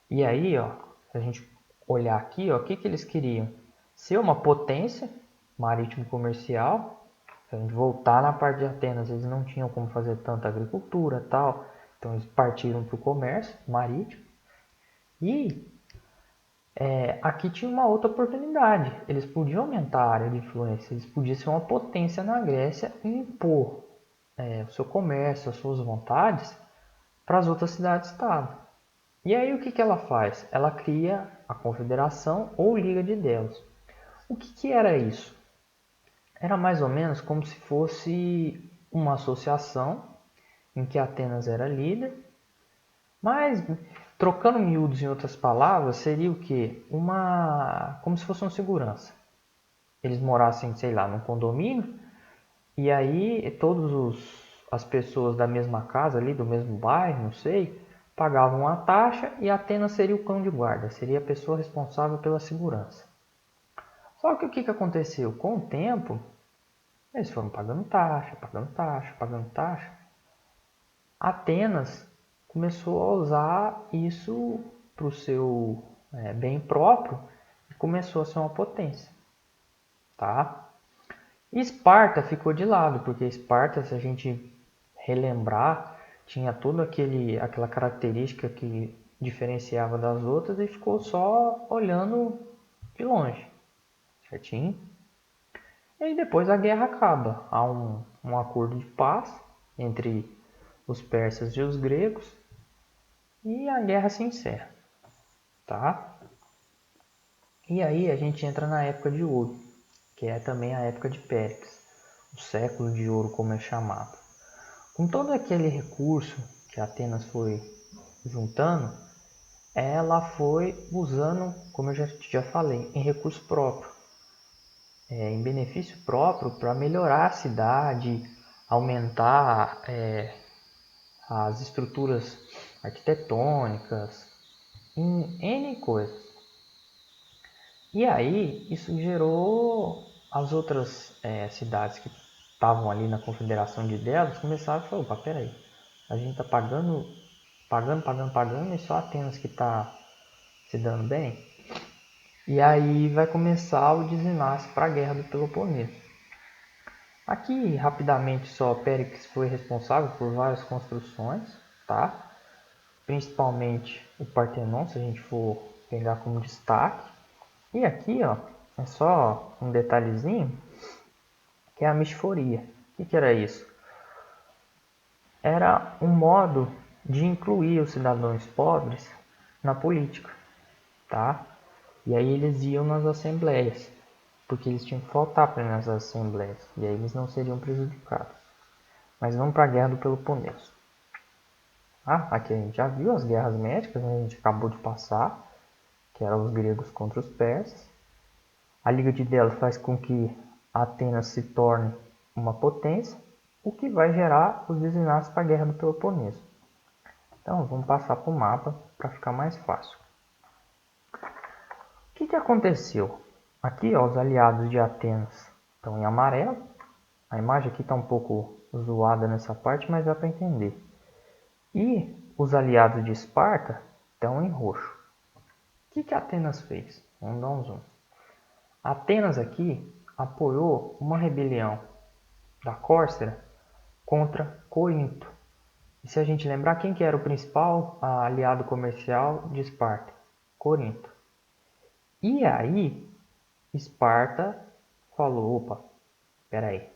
E aí, ó, se a gente olhar aqui, ó, o que eles queriam? Ser uma potência marítimo comercial. Se a gente voltar na parte de Atenas, eles não tinham como fazer tanta agricultura e tal, então eles partiram para o comércio marítimo. E aqui tinha uma outra oportunidade. Eles podiam aumentar a área de influência, eles podiam ser uma potência na Grécia e impor o seu comércio, as suas vontades para as outras cidades-estado. E aí o que ela faz? Ela cria a Confederação ou Liga de Delos. O que era isso? Era mais ou menos como se fosse uma associação em que Atenas era líder, mas trocando miúdos em outras palavras, seria o quê? Como se fosse uma segurança. Eles morassem, sei lá, num condomínio, e aí as pessoas da mesma casa ali, do mesmo bairro, não sei, pagavam uma taxa e Atenas seria o cão de guarda, seria a pessoa responsável pela segurança. Só que o que aconteceu? Com o tempo, eles foram pagando taxa, pagando taxa, pagando taxa. Atenas começou a usar isso para o seu bem próprio e começou a ser uma potência. Tá? E Esparta ficou de lado, porque Esparta, se a gente relembrar, tinha toda aquela característica que diferenciava das outras e ficou só olhando de longe, certinho? E aí depois a guerra acaba, há um acordo de paz entre os persas e os gregos e a guerra se encerra, tá? E aí a gente entra na época de ouro, que é também a época de Péricles, o século de ouro como é chamado. Com todo aquele recurso que Atenas foi juntando, ela foi usando, como eu já falei, em recurso próprio, em benefício próprio para melhorar a cidade, aumentar as estruturas arquitetônicas, em N coisas. E aí isso gerou as outras cidades que estavam ali na confederação de Delos começaram a falar, opa, peraí, a gente está pagando e só Atenas que está se dando bem. E aí vai começar o desenlace para a Guerra do Peloponeso. Aqui, rapidamente, só Péricles foi responsável por várias construções, tá? Principalmente o Partenon, se a gente for pegar como destaque. E aqui, ó, é só um detalhezinho, que é a mistiforia. O que era isso? Era um modo de incluir os cidadãos pobres na política, tá? E aí eles iam nas assembleias, porque eles tinham que faltar para nas assembleias, e aí eles não seriam prejudicados. Mas vamos para a Guerra do Peloponeso. Aqui a gente já viu as guerras médicas, né? A gente acabou de passar, que eram os gregos contra os persas. A Liga de Delos faz com que Atenas se torne uma potência, o que vai gerar os desenlaces para a Guerra do Peloponeso. Então vamos passar para o mapa para ficar mais fácil. O que aconteceu? Aqui, ó, os aliados de Atenas estão em amarelo. A imagem aqui está um pouco zoada nessa parte, mas dá para entender. E os aliados de Esparta estão em roxo. O que Atenas fez? Vamos dar um zoom. Atenas aqui apoiou uma rebelião da Córcera contra Corinto. E se a gente lembrar, quem que era o principal aliado comercial de Esparta? Corinto. E aí, Esparta falou, opa, peraí,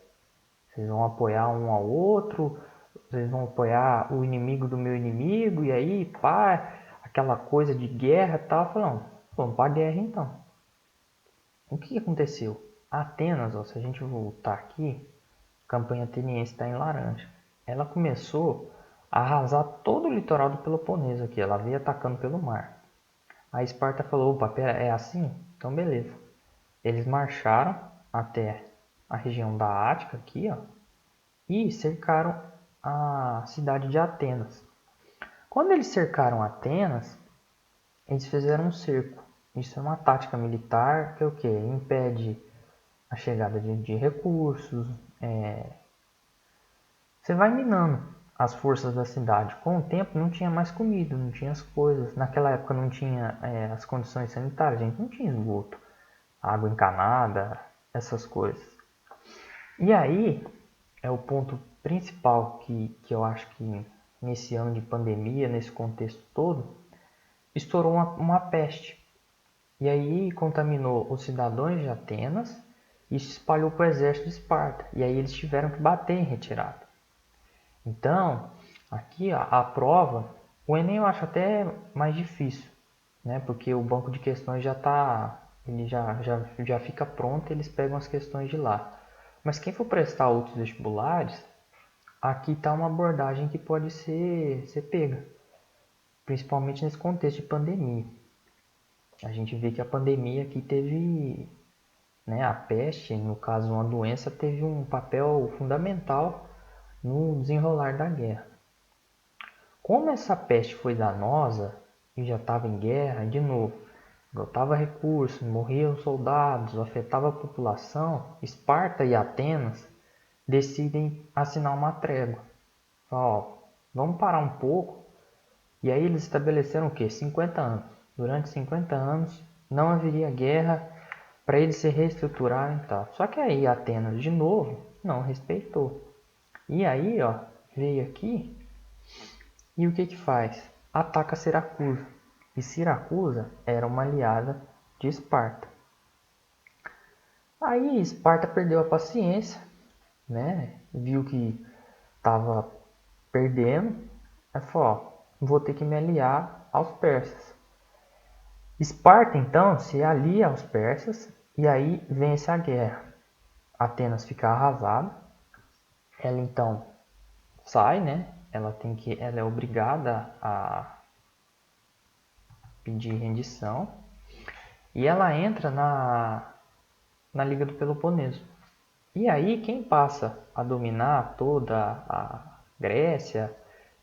vocês vão apoiar um ao outro, vocês vão apoiar o inimigo do meu inimigo, e aí, pá, aquela coisa de guerra e tal. Falou, vamos pra guerra então. O que aconteceu? Atenas, ó, se a gente voltar aqui, a campanha ateniense está em laranja. Ela começou a arrasar todo o litoral do Peloponeso aqui, ela veio atacando pelo mar. A Esparta falou, opa, pera, é assim? Então beleza. Eles marcharam até a região da Ática aqui, ó, e cercaram a cidade de Atenas. Quando eles cercaram Atenas, eles fizeram um cerco. Isso é uma tática militar que é o que? Impede a chegada de recursos. Você vai minando as forças da cidade. Com o tempo não tinha mais comida, não tinha as coisas. Naquela época não tinha as condições sanitárias, a gente não tinha esgoto, água encanada, essas coisas. E aí é o ponto principal que eu acho que nesse ano de pandemia, nesse contexto todo, estourou uma peste. E aí contaminou os cidadãos de Atenas e se espalhou para o exército de Esparta. E aí eles tiveram que bater em retirada. Então, aqui ó, a prova, o Enem eu acho até mais difícil, né? Porque o banco de questões já tá, ele já fica pronto, eles pegam as questões de lá. Mas quem for prestar outros vestibulares, aqui está uma abordagem que pode ser pega, principalmente nesse contexto de pandemia. A gente vê que a pandemia aqui teve, né, a peste, no caso uma doença, teve um papel fundamental no desenrolar da guerra. Como essa peste foi danosa e já estava em guerra, de novo, esgotava recursos, morriam soldados, afetava a população, Esparta e Atenas decidem assinar uma trégua. Ó, vamos parar um pouco. E aí eles estabeleceram o quê? 50 anos. Durante 50 anos não haveria guerra para eles se reestruturarem e tal. Só que aí Atenas, de novo, não respeitou. E aí, ó, veio aqui e o que que faz? Ataca Siracusa. E Siracusa era uma aliada de Esparta. Aí Esparta perdeu a paciência, né? Viu que estava perdendo. Aí falou, ó, vou ter que me aliar aos persas. Esparta, então, se alia aos persas e aí vence a guerra. Atenas fica arrasada. Ela, então, sai, né? Ela é obrigada a pedir rendição. E ela entra na Liga do Peloponeso. E aí, quem passa a dominar toda a Grécia,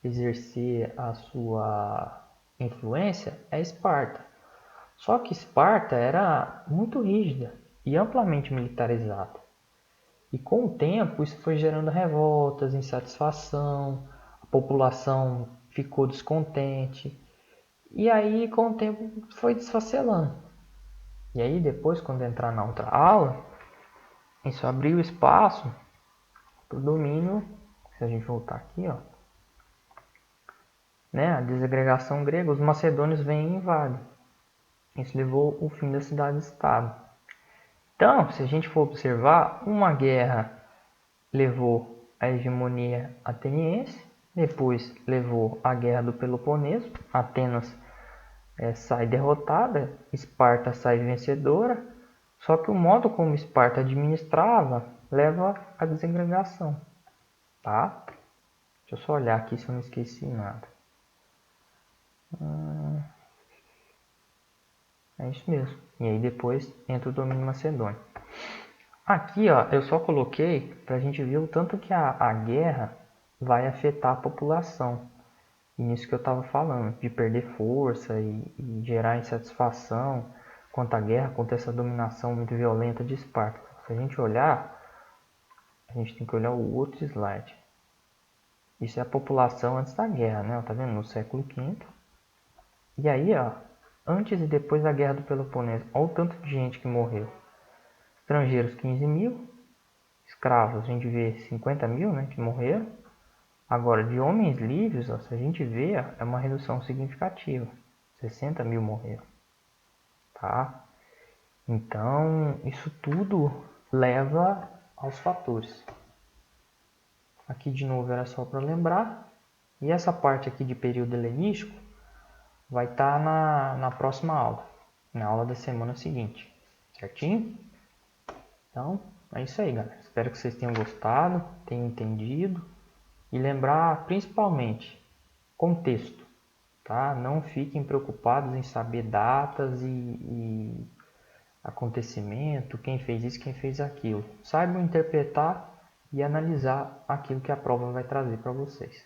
exercer a sua influência, é Esparta. Só que Esparta era muito rígida e amplamente militarizada. E com o tempo isso foi gerando revoltas, insatisfação, a população ficou descontente. E aí com o tempo foi desfacelando. E aí depois, quando entrar na outra aula, isso abriu espaço para o domínio, se a gente voltar aqui, ó, né, a desagregação grega, os macedônios vêm e invadem. Isso levou ao fim da cidade-estado. Então, se a gente for observar, uma guerra levou à hegemonia ateniense, depois levou à guerra do Peloponeso, Atenas sai derrotada, Esparta sai vencedora, só que o modo como Esparta administrava leva à desagregação, tá? Deixa eu só olhar aqui se eu não esqueci nada. É isso mesmo. E aí depois entra o domínio macedônio. Aqui, ó, eu só coloquei para a gente ver o tanto que a guerra vai afetar a população. E nisso que eu estava falando, de perder força e gerar insatisfação quanto à guerra, quanto a essa dominação muito violenta de Esparta. Se a gente olhar, a gente tem que olhar o outro slide. Isso é a população antes da guerra, né? Tá vendo? No século V. E aí, ó, antes e depois da guerra do Peloponeso, olha o tanto de gente que morreu. Estrangeiros 15 mil, escravos a gente vê 50 mil, né, que morreram. Agora, de homens livres, ó, se a gente vê, é uma redução significativa, 60 mil morreram, tá? Então, isso tudo leva aos fatores. Aqui de novo era só para lembrar. E essa parte aqui de período helenístico vai estar na próxima aula, na aula da semana seguinte, certinho? Então, é isso aí, galera. Espero que vocês tenham gostado, tenham entendido. E lembrar principalmente contexto, tá? Não fiquem preocupados em saber datas e acontecimento, quem fez isso, quem fez aquilo. Saibam interpretar e analisar aquilo que a prova vai trazer para vocês.